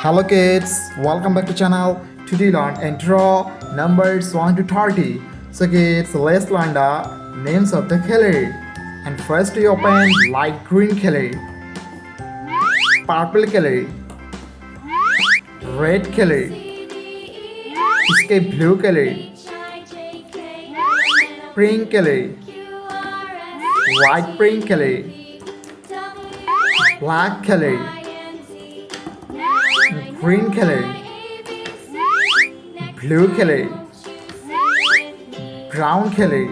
Hello kids, welcome back to channel. Today learn and draw numbers 1 to 30. So kids, let's learn the names of the color. And first we open light green color, purple color, red color, sky blue color, pink color, white pink color, black color, green color, blue color, brown color,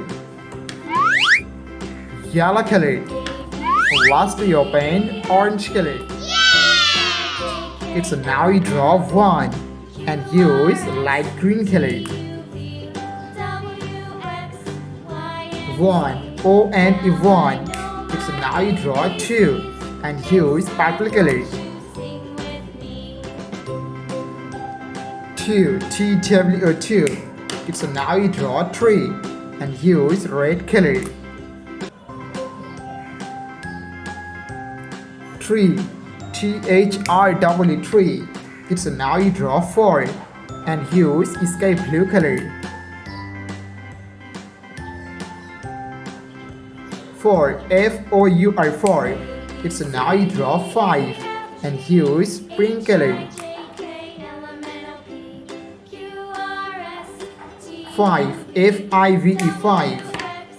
yellow color. Last we open orange color. It's now you draw one and use light green color. One, O and E one. It's now you draw two and use purple color. Two, TWO2. It's now you draw three and use red color. Three, THRW3. It's now you draw four and use sky blue color. Four, FOUR4. It's now you draw five and use pink color. 5, FIVE5.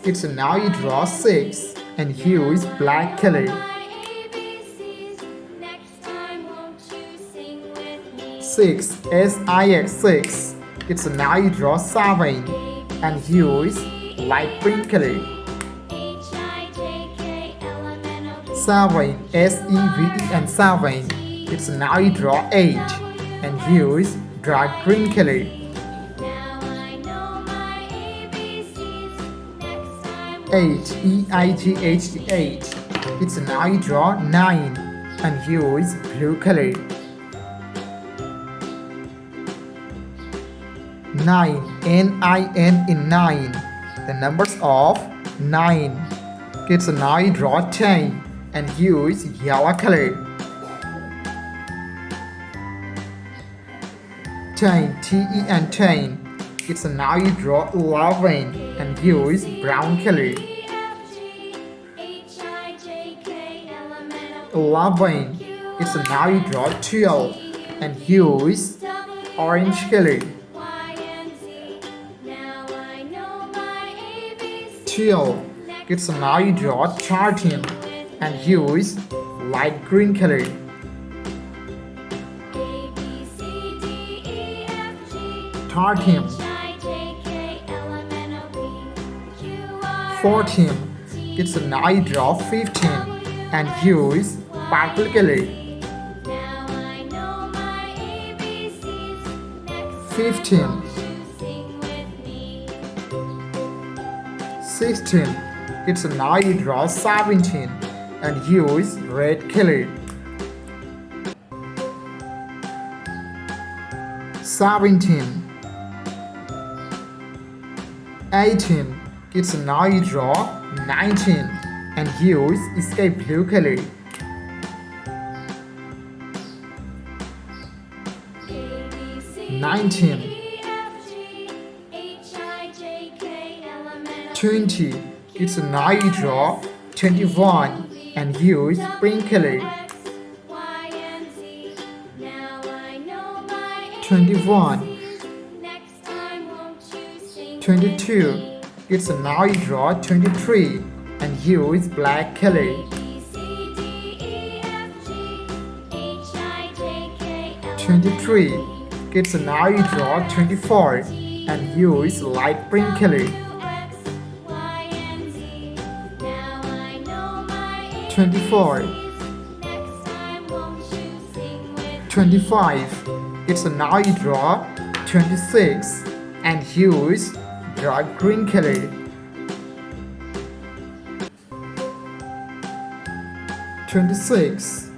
It's now you draw 6 and use black color. 6, SIX6. It's now you draw 7 and use light pink color. 7, SEVE and 7. It's now you draw 8 and use dark green color. 8, EIGHT8. It's now you draw 9 and use blue color. 9, NIN in 9. The numbers of 9. Kids, now you draw 10 and use yellow color. 10, TE and 10. It's now you draw 11 and use brown color. 11. It's now you draw 12 and use orange color. 12. It's now you draw 13 and use light green color. 13. 14. It's now you draw 15 and use purple color. 15. 16. It's now you draw 17 and use red color. 17. 18. It's now you draw 19 and use sky blue color. 19. 20. It's now you draw 21 and use pink color. 21. 22. It's now you draw 23 and use black color. 23. It's now you draw 24 and use light pink color. 24. 25. It's now you draw 26 and use dark green color. 26.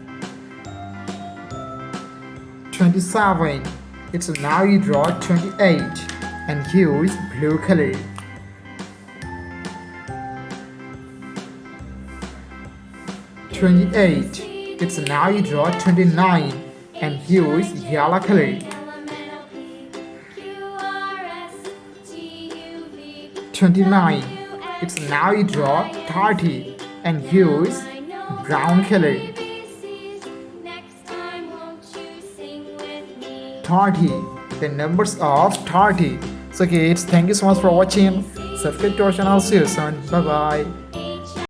27. It's now you draw 28 and use blue color. 28. It's now you draw 29 and here is yellow color. 29. It's now you draw 30 and here is brown color. 30. The numbers of 30. So kids, thank you so much for watching. Subscribe to our channel. See you soon. Bye bye.